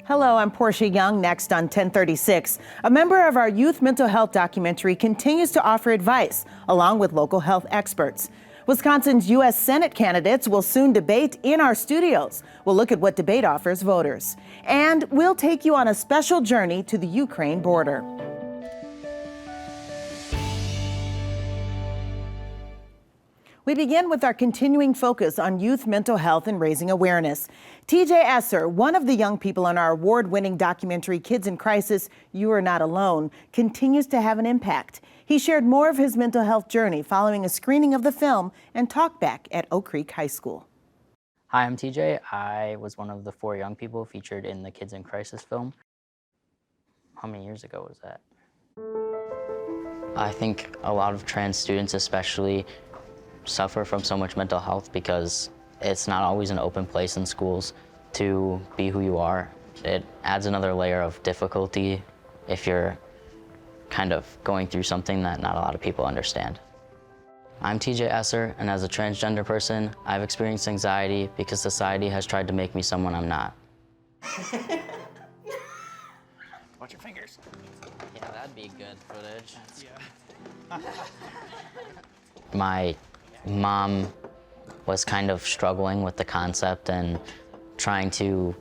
Hello, I'm Portia Young. Next on 1036, a member of our youth mental health documentary continues to offer advice along with local health experts. Wisconsin's U.S. Senate candidates will soon debate in our studios. We'll look at what debate offers voters. And we'll take you on a special journey to the Ukraine border. We begin with our continuing focus on youth mental health and raising awareness. TJ Esser, one of the young people on our award-winning documentary Kids in Crisis, You Are Not Alone, continues to have an impact. He shared more of his mental health journey following a screening of the film and talkback at Oak Creek High School. Hi, I'm TJ. I was one of the 4 young people featured in the Kids in Crisis film. How many years ago was that? I think a lot of trans students especially suffer from so much mental health because it's not always an open place in schools to be who you are. It adds another layer of difficulty if you're kind of going through something that not a lot of people understand. I'm TJ Esser, and as a transgender person, I've experienced anxiety because society has tried to make me someone I'm not. Watch your fingers. Yeah, that'd be good footage. Yeah. My mom was kind of struggling with the concept and trying to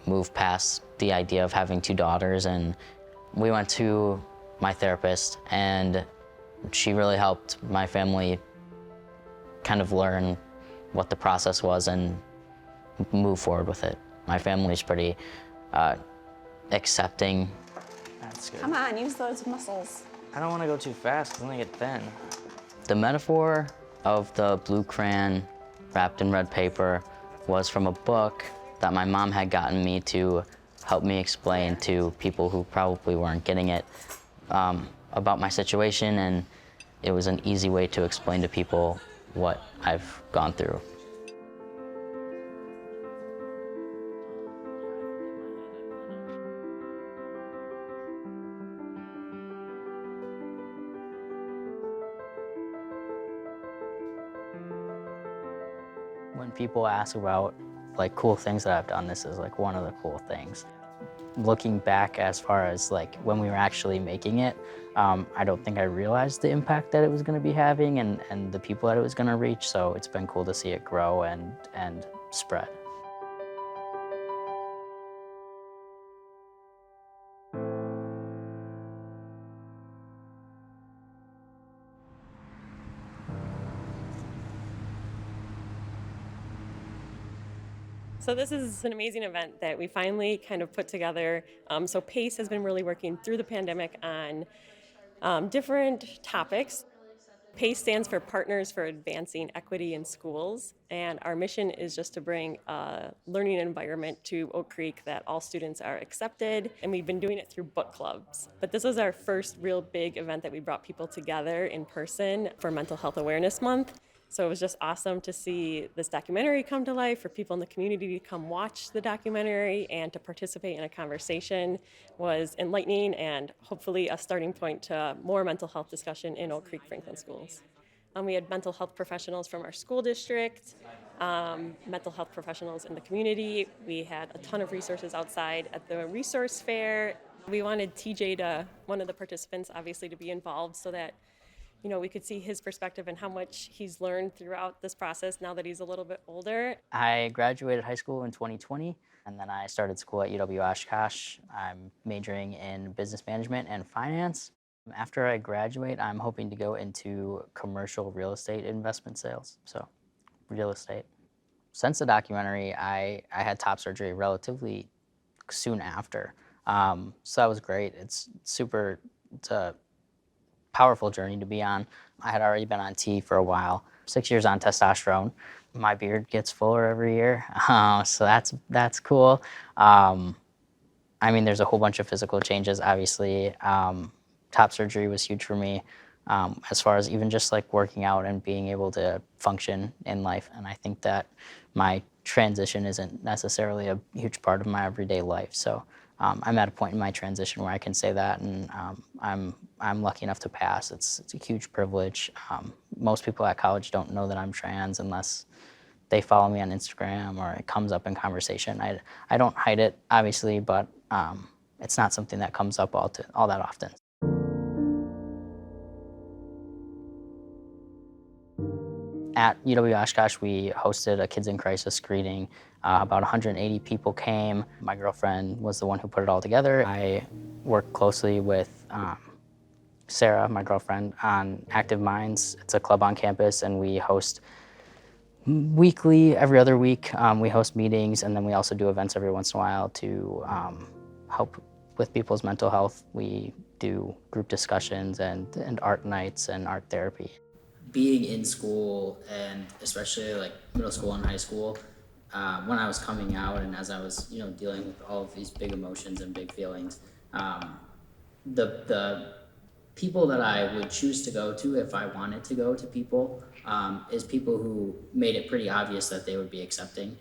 move past the idea of having 2 daughters, and we went to my therapist, and she really helped my family kind of learn what the process was and move forward with it. My family's pretty accepting. That's good. Come on, use those muscles. I don't want to go too fast because then I get thin. The metaphor of the blue crayon wrapped in red paper was from a book that my mom had gotten me to help me explain to people who probably weren't getting it about my situation, and it was an easy way to explain to people what I've gone through. When people ask about like cool things that I've done, this is like one of the cool things. Looking back as far as like when we were actually making it, I don't think I realized the impact that it was going to be having and the people that it was going to reach. So it's been cool to see it grow and spread. So this is an amazing event that we finally kind of put together. So PACE has been really working through the pandemic on different topics. PACE stands for Partners for Advancing Equity in Schools, and our mission is just to bring a learning environment to Oak Creek that all students are accepted, and we've been doing it through book clubs. But this was our first real big event that we brought people together in person for Mental Health Awareness Month. So it was just awesome to see this documentary come to life, for people in the community to come watch the documentary and to participate in a conversation was enlightening and hopefully a starting point to more mental health discussion in Oak Creek Franklin schools. We had mental health professionals from our school district, mental health professionals in the community. We had a ton of resources outside at the resource fair. We wanted TJ, one of the participants, obviously, to be involved so that we could see his perspective and how much he's learned throughout this process now that he's a little bit older. I graduated high school in 2020, and then I started school at UW Oshkosh. I'm majoring in business management and finance. After I graduate, I'm hoping to go into commercial real estate investment sales, so real estate. Since the documentary, I had top surgery relatively soon after, so that was great. It's a powerful journey to be on. I had already been on T for a while, 6 years on testosterone. My beard gets fuller every year, so that's cool. There's a whole bunch of physical changes, obviously. Top surgery was huge for me, as far as even just like working out and being able to function in life. And I think that my transition isn't necessarily a huge part of my everyday life. So I'm at a point in my transition where I can say that, and I'm lucky enough to pass. It's a huge privilege. most people at college don't know that I'm trans unless they follow me on Instagram or it comes up in conversation. I don't hide it, obviously, but it's not something that comes up all that often. At UW Oshkosh, we hosted a Kids in Crisis screening. About 180 people came. My girlfriend was the one who put it all together. I worked closely with Sarah, my girlfriend, on Active Minds. It's a club on campus, and we host weekly, every other week. We host meetings, and then we also do events every once in a while to help with people's mental health. We do group discussions and art nights and art therapy. Being in school, and especially like middle school and high school, when I was coming out and as I was, dealing with all of these big emotions and big feelings, the people that I would choose to go to if I wanted to go to people is people who made it pretty obvious that they would be accepting.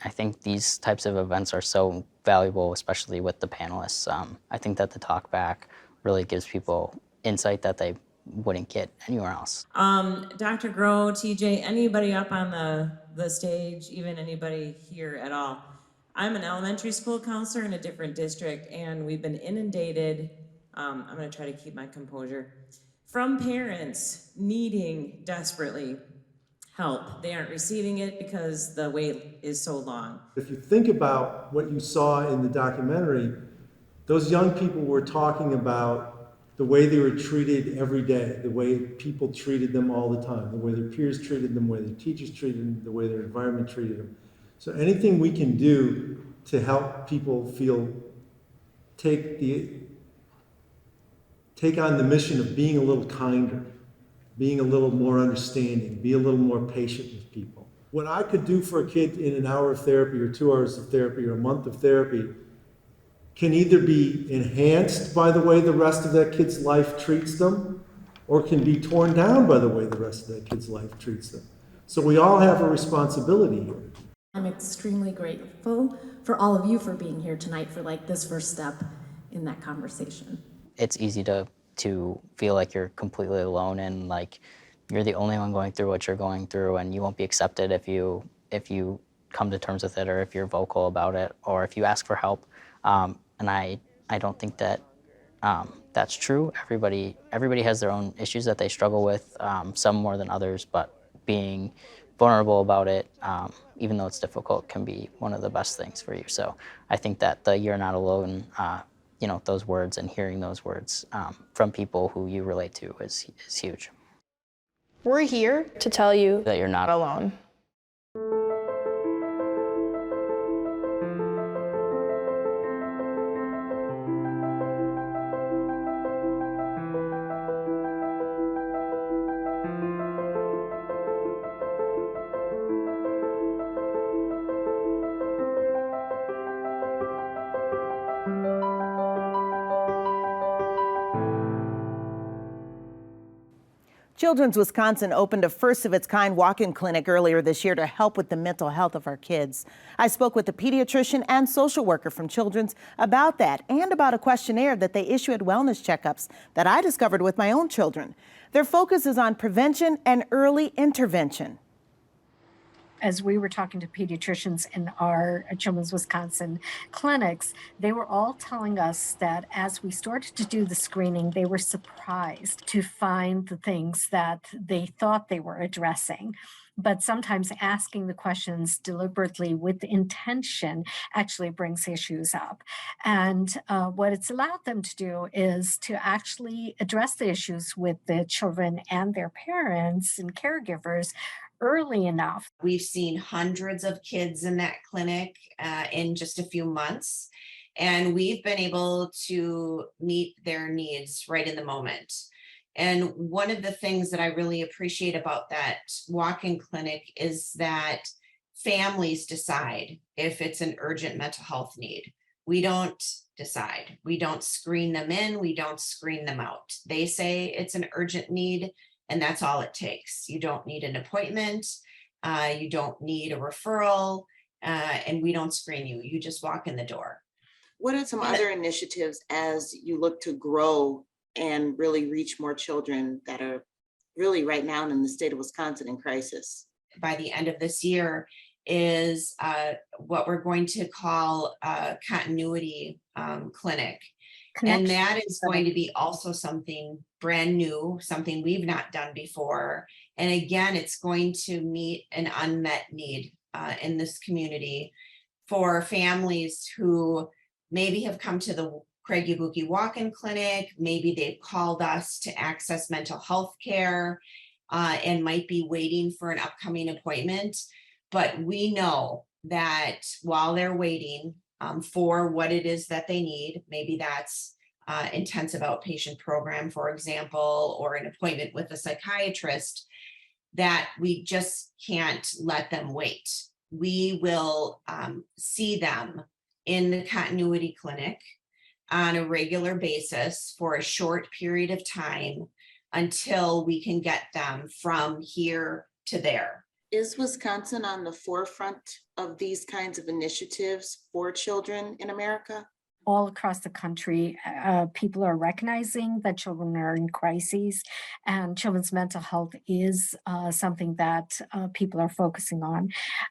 I think these types of events are so valuable, especially with the panelists. I think that the talk back really gives people insight that they wouldn't get anywhere else. Dr. Groh, TJ, anybody up on the stage, even anybody here at all. I'm an elementary school counselor in a different district, and we've been inundated, I'm gonna try to keep my composure, from parents needing desperately help. They aren't receiving it because the wait is so long. If you think about what you saw in the documentary, those young people were talking about the way they were treated every day, the way people treated them all the time, the way their peers treated them, the way their teachers treated them, the way their environment treated them. So anything we can do to help people take on the mission of being a little kinder, being a little more understanding, be a little more patient with people. What I could do for a kid in an hour of therapy or 2 hours of therapy or a month of therapy can either be enhanced by the way the rest of that kid's life treats them, or can be torn down by the way the rest of that kid's life treats them. So we all have a responsibility here. I'm extremely grateful for all of you for being here tonight for this first step in that conversation. It's easy to feel like you're completely alone and like you're the only one going through what you're going through, and you won't be accepted if you come to terms with it, or if you're vocal about it, or if you ask for help. And I don't think that that's true. Everybody has their own issues that they struggle with, some more than others, but being vulnerable about it, even though it's difficult, can be one of the best things for you. So I think that the "you're not alone," those words and hearing those words from people who you relate to is huge. We're here to tell you that you're not alone. Children's Wisconsin opened a first-of-its-kind walk-in clinic earlier this year to help with the mental health of our kids. I spoke with a pediatrician and social worker from Children's about that and about a questionnaire that they issue at wellness checkups that I discovered with my own children. Their focus is on prevention and early intervention. As we were talking to pediatricians in our Children's Wisconsin clinics, they were all telling us that as we started to do the screening, they were surprised to find the things that they thought they were addressing. But sometimes asking the questions deliberately with intention actually brings issues up. And what it's allowed them to do is to actually address the issues with the children and their parents and caregivers early enough. We've seen hundreds of kids in that clinic in just a few months, and we've been able to meet their needs right in the moment. And one of the things that I really appreciate about that walk-in clinic is that families decide if it's an urgent mental health need. We don't decide. We don't screen them in. We don't screen them out. They say it's an urgent need, and that's all it takes. You don't need an appointment. You don't need a referral, and we don't screen you. You just walk in the door. What are some other initiatives as you look to grow and really reach more children that are really right now in the state of Wisconsin in crisis. By the end of this year is what we're going to call a continuity clinic. And that is going to be also something brand new, something we've not done before. And again, it's going to meet an unmet need in this community for families who maybe have come to the Craig Yabuki walk-in clinic, maybe they've called us to access mental health care and might be waiting for an upcoming appointment. But we know that while they're waiting for what it is that they need, maybe that's intensive outpatient program, for example, or an appointment with a psychiatrist, that we just can't let them wait. We will see them in the continuity clinic on a regular basis for a short period of time until we can get them from here to there. Is Wisconsin on the forefront of these kinds of initiatives for children in America? All across the country, people are recognizing that children are in crises, and children's mental health is something that people are focusing on.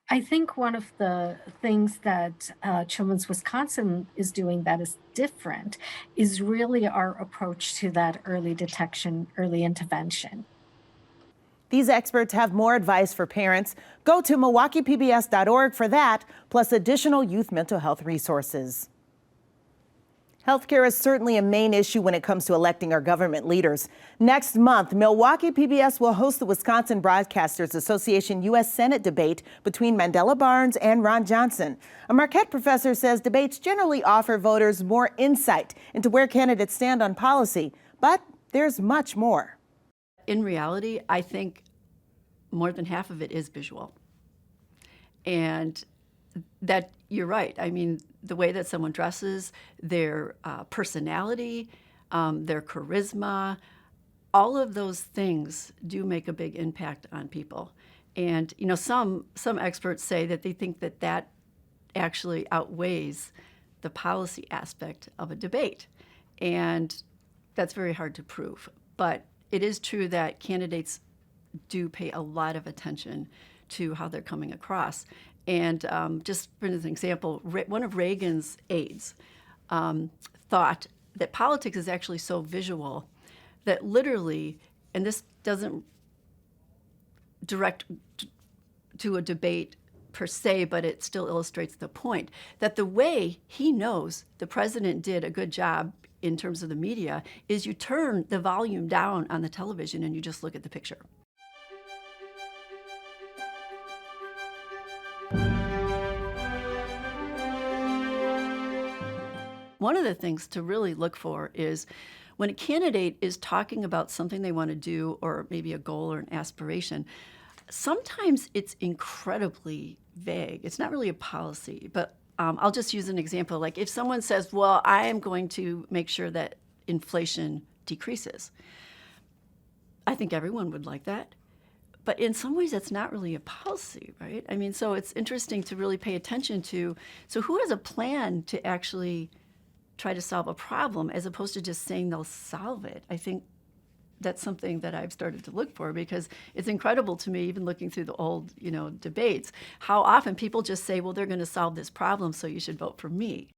I think one of the things that Children's Wisconsin is doing that is different is really our approach to that early detection, early intervention. These experts have more advice for parents. Go to MilwaukeePBS.org for that, plus additional youth mental health resources. Healthcare is certainly a main issue when it comes to electing our government leaders. Next month, Milwaukee PBS will host the Wisconsin Broadcasters Association U.S. Senate debate between Mandela Barnes and Ron Johnson. A Marquette professor says debates generally offer voters more insight into where candidates stand on policy, but there's much more. In reality, I think more than half of it is visual. And that you're right. I mean, the way that someone dresses, their personality, their charisma, all of those things do make a big impact on people. And you know, some experts say that they think that that actually outweighs the policy aspect of a debate. And that's very hard to prove. But it is true that candidates do pay a lot of attention to how they're coming across. And just for an example, one of Reagan's aides thought that politics is actually so visual that literally, and this doesn't direct to a debate per se, but it still illustrates the point, that the way he knows the president did a good job in terms of the media is you turn the volume down on the television and you just look at the picture. One of the things to really look for is when a candidate is talking about something they want to do or maybe a goal or an aspiration, sometimes it's incredibly vague. It's not really a policy, but I'll just use an example. Like if someone says, well, I am going to make sure that inflation decreases. I think everyone would like that. But in some ways, that's not really a policy, right? I mean, so it's interesting to really pay attention to, so who has a plan to actually try to solve a problem as opposed to just saying they'll solve it? I think that's something that I've started to look for because it's incredible to me, even looking through the old, debates, how often people just say, well, they're going to solve this problem, so you should vote for me.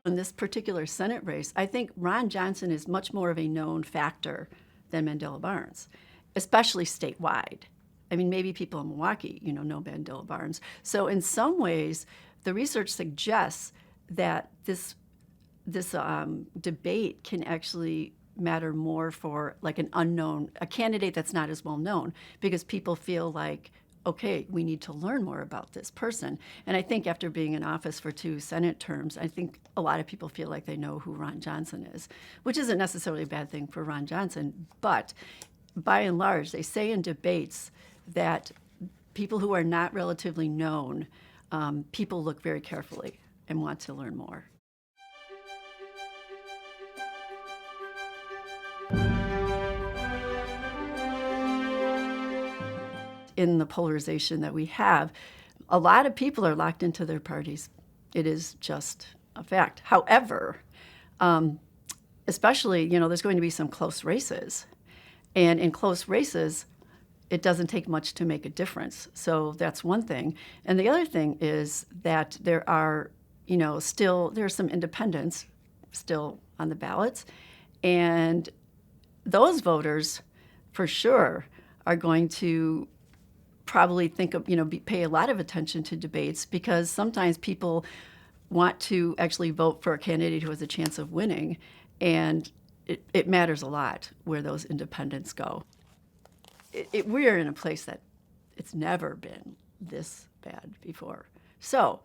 In this particular Senate race, I think Ron Johnson is much more of a known factor than Mandela Barnes, especially statewide. I mean, maybe people in Milwaukee, know Mandela Barnes. So in some ways, the research suggests that this debate can actually matter more for like a candidate that's not as well known, because people feel like, okay, we need to learn more about this person. And I think after being in office for 2 Senate terms, I think a lot of people feel like they know who Ron Johnson is, which isn't necessarily a bad thing for Ron Johnson. But by and large, they say in debates that people who are not relatively known, people look very carefully and want to learn more. In the polarization that we have, a lot of people are locked into their parties. It is just a fact. However, especially, there's going to be some close races. And in close races, it doesn't take much to make a difference. So that's one thing. And the other thing is that there are, there's some independents still on the ballots. And those voters, for sure, are going to probably think of, pay a lot of attention to debates, because sometimes people want to actually vote for a candidate who has a chance of winning. And it matters a lot where those independents go. We are in a place that it's never been this bad before. So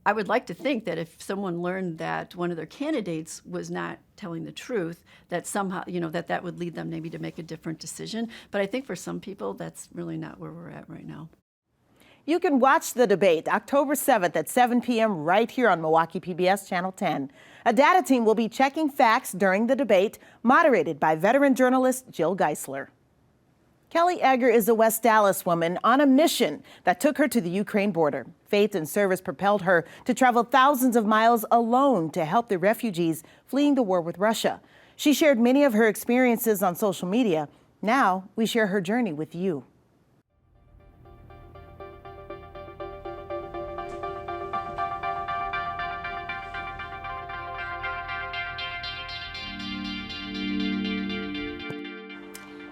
I would like to think that if someone learned that one of their candidates was not telling the truth, that somehow, that would lead them maybe to make a different decision. But I think for some people, that's really not where we're at right now. You can watch the debate October 7th at 7 p.m. right here on Milwaukee PBS Channel 10. A data team will be checking facts during the debate, moderated by veteran journalist Jill Geisler. Kelly Egger is a West Allis woman on a mission that took her to the Ukraine border. Faith and service propelled her to travel thousands of miles alone to help the refugees fleeing the war with Russia. She shared many of her experiences on social media. Now we share her journey with you.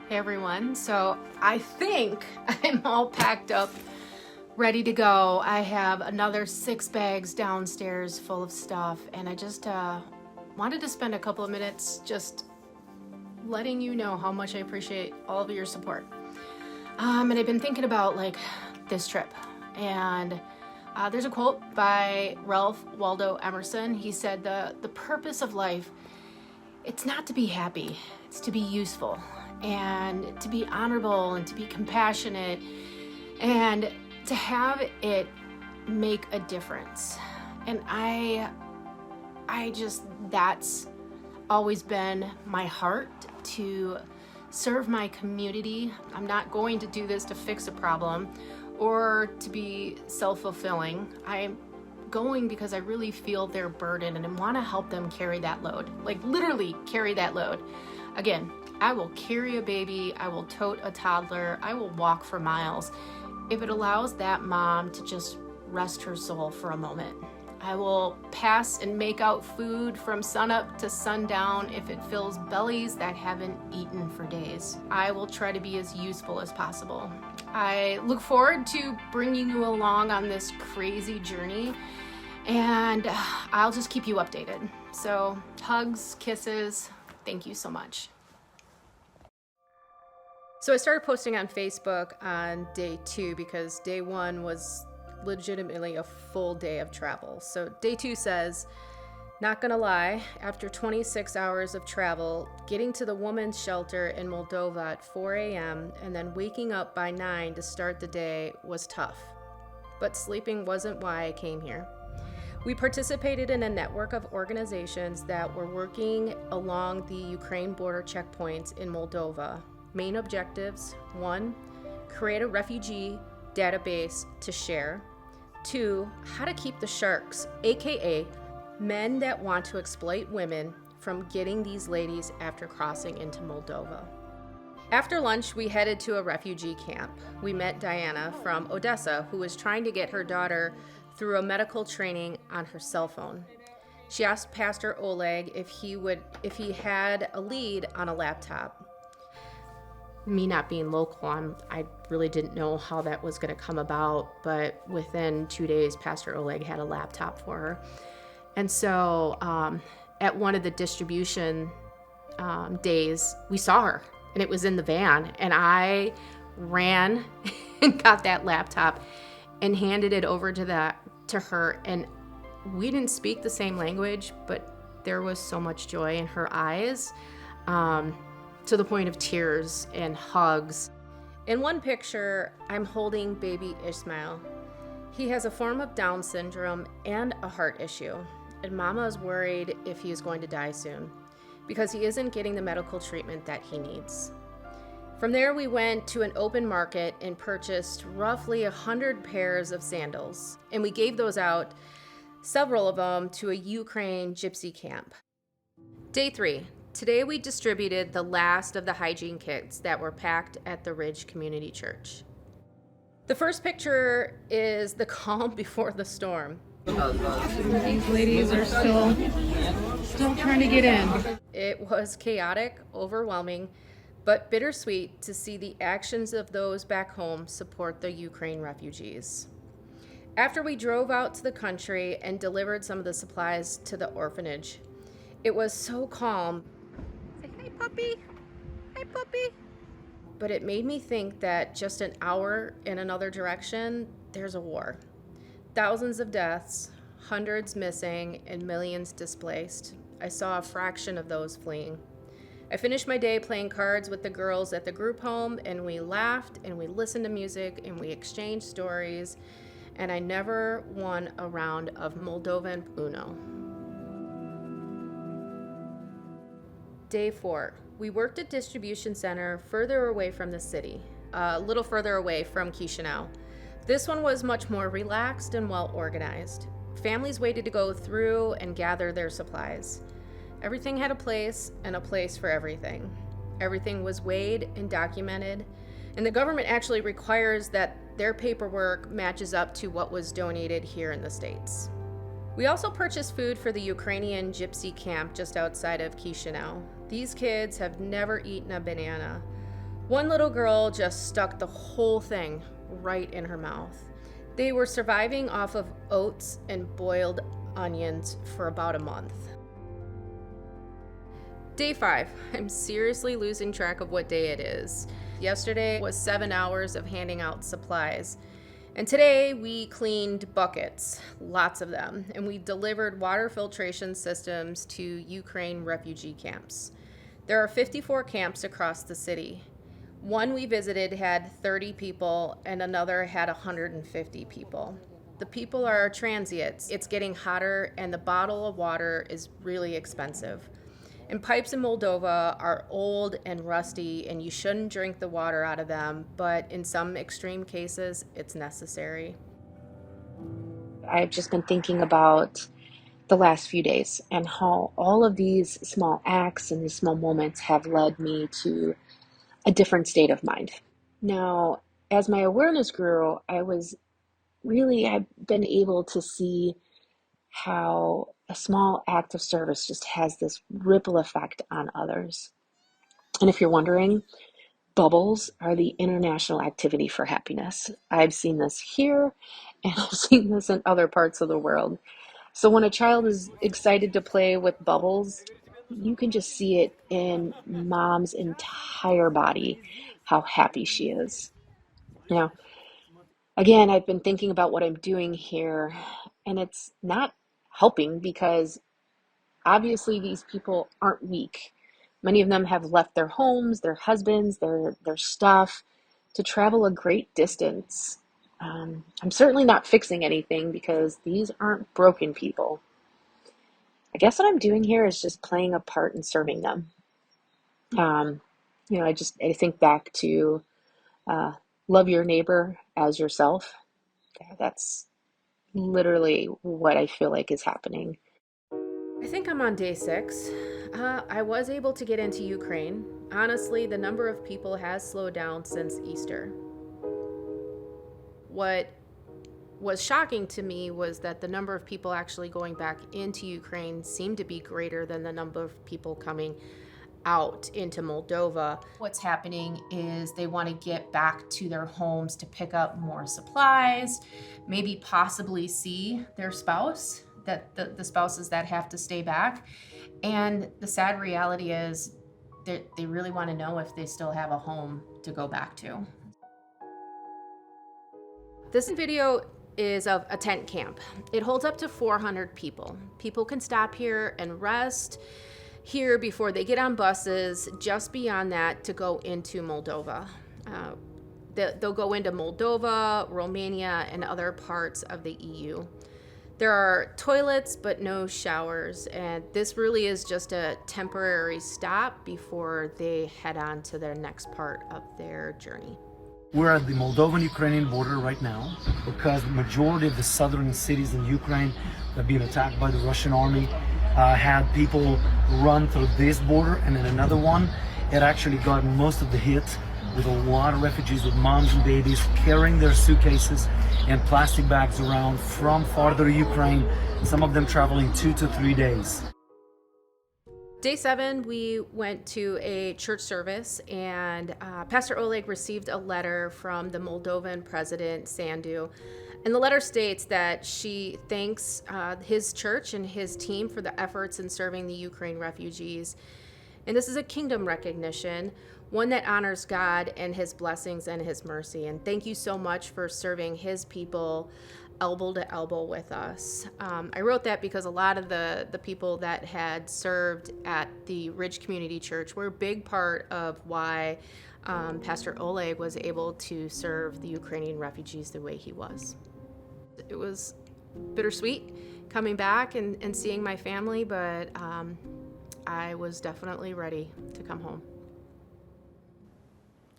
Hey everyone, so I think I'm all packed up, ready to go. I have another 6 bags downstairs full of stuff, and I just wanted to spend a couple of minutes just letting you know how much I appreciate all of your support. And I've been thinking about this trip, and there's a quote by Ralph Waldo Emerson. He said, the purpose of life, it's not to be happy, it's to be useful, and to be honorable, and to be compassionate, and to have it make a difference. And that's always been my heart, to serve my community. I'm not going to do this to fix a problem or to be self-fulfilling. I'm going because I really feel their burden and I want to help them carry that load, literally carry that load. Again, I will carry a baby, I will tote a toddler, I will walk for miles if it allows that mom to just rest her soul for a moment. I will pass and make out food from sunup to sundown if it fills bellies that haven't eaten for days. I will try to be as useful as possible. I look forward to bringing you along on this crazy journey, and I'll just keep you updated. So hugs, kisses, thank you so much. So I started posting on Facebook on day 2 because day 1 was legitimately a full day of travel. So day 2 says, not gonna lie, after 26 hours of travel, getting to the women's shelter in Moldova at 4 a.m. and then waking up by 9 to start the day was tough. But sleeping wasn't why I came here. We participated in a network of organizations that were working along the Ukraine border checkpoints in Moldova. Main objectives: 1, create a refugee database to share. 2, how to keep the sharks, aka men that want to exploit women, from getting these ladies after crossing into Moldova. After lunch, we headed to a refugee camp. We met Diana from Odessa, who was trying to get her daughter through a medical training on her cell phone. She asked Pastor Oleg if he had a lead on a laptop. Me not being local, I really didn't know how that was going to come about, but within 2 days, Pastor Oleg had a laptop for her. And so at one of the distribution days, we saw her, and it was in the van, and I ran and got that laptop and handed it over to her, and we didn't speak the same language, but there was so much joy in her eyes, to the point of tears and hugs. In one picture, I'm holding baby Ishmael. He has a form of Down syndrome and a heart issue, and Mama is worried if he is going to die soon because he isn't getting the medical treatment that he needs. From there, we went to an open market and purchased roughly 100 pairs of sandals, and we gave those out several of them to a Ukraine gypsy camp. Day 3. Today we distributed the last of the hygiene kits that were packed at the Ridge Community Church. The first picture is the calm before the storm. These ladies are still trying to get in. It was chaotic, overwhelming, but bittersweet to see the actions of those back home support the Ukraine refugees. After we drove out to the country and delivered some of the supplies to the orphanage, it was so calm. Say, hey, puppy. Hey, puppy. But it made me think that just an hour in another direction, there's a war. Thousands of deaths, hundreds missing, and millions displaced. I saw a fraction of those fleeing. I finished my day playing cards with the girls at the group home, and we laughed, and we listened to music, and we exchanged stories, and I never won a round of Moldovan Uno. Day 4. We worked at distribution center further away from the city, a little further away from Chisinau. This one was much more relaxed and well organized. Families waited to go through and gather their supplies. Everything had a place and a place for everything. Everything was weighed and documented, and the government actually requires that their paperwork matches up to what was donated here in the States. We also purchased food for the Ukrainian gypsy camp just outside of Chisinau. These kids have never eaten a banana. One little girl just stuck the whole thing right in her mouth. They were surviving off of oats and boiled onions for about a month. Day 5. I'm seriously losing track of what day it is. Yesterday was 7 hours of handing out supplies. And today we cleaned buckets, lots of them, and we delivered water filtration systems to Ukraine refugee camps. There are 54 camps across the city. One we visited had 30 people and another had 150 people. The people are transients. It's getting hotter and the bottle of water is really expensive. And pipes in Moldova are old and rusty, and you shouldn't drink the water out of them, but in some extreme cases, it's necessary. I've just been thinking about the last few days and how all of these small acts and these small moments have led me to a different state of mind. Now, as my awareness grew, I've been able to see how a small act of service just has this ripple effect on others. And if you're wondering, bubbles are the international activity for happiness. I've seen this here, and I've seen this in other parts of the world. So when a child is excited to play with bubbles, you can just see it in mom's entire body, how happy she is. Now, again, I've been thinking about what I'm doing here, and it's not helping because obviously these people aren't weak. Many of them have left their homes, their husbands, their stuff to travel a great distance. I'm certainly not fixing anything because these aren't broken people. I guess what I'm doing here is just playing a part in serving them. I think back to love your neighbor as yourself. That's literally what I feel like is happening. I think I'm on day 6. I was able to get into Ukraine. Honestly, the number of people has slowed down since Easter. What was shocking to me was that the number of people actually going back into Ukraine seemed to be greater than the number of people coming out into Moldova. What's happening is they want to get back to their homes to pick up more supplies, maybe possibly see their spouse, that the spouses that have to stay back. And the sad reality is that they really want to know if they still have a home to go back to. This video is of a tent camp. It holds up to 400 people. People can stop here and rest here before they get on buses just beyond that to go into Moldova. They'll go into Moldova, Romania, and other parts of the EU. There are toilets, but no showers, and this really is just a temporary stop before they head on to their next part of their journey. We're at the Moldovan-Ukrainian border right now because the majority of the southern cities in Ukraine that have been attacked by the Russian army had people run through this border, and then another one, it actually got most of the hit with a lot of refugees with moms and babies carrying their suitcases and plastic bags around from farther Ukraine, some of them traveling 2 to 3 days. Day 7, we went to a church service, and Pastor Oleg received a letter from the Moldovan president, Sandu. And the letter states that she thanks his church and his team for the efforts in serving the Ukraine refugees. And this is a kingdom recognition, one that honors God and his blessings and his mercy. And thank you so much for serving his people elbow to elbow with us. I wrote that because a lot of the people that had served at the Ridge Community Church were a big part of why Pastor Oleg was able to serve the Ukrainian refugees the way he was. It was bittersweet coming back and seeing my family, but I was definitely ready to come home.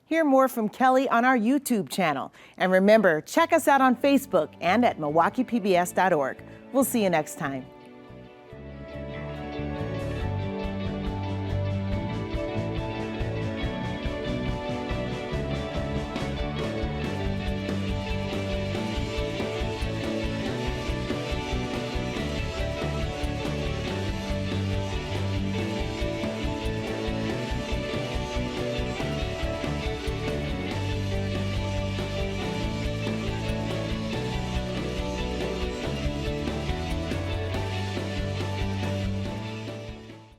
Hear more from Kelly on our YouTube channel. And remember, check us out on Facebook and at MilwaukeePBS.org. We'll see you next time.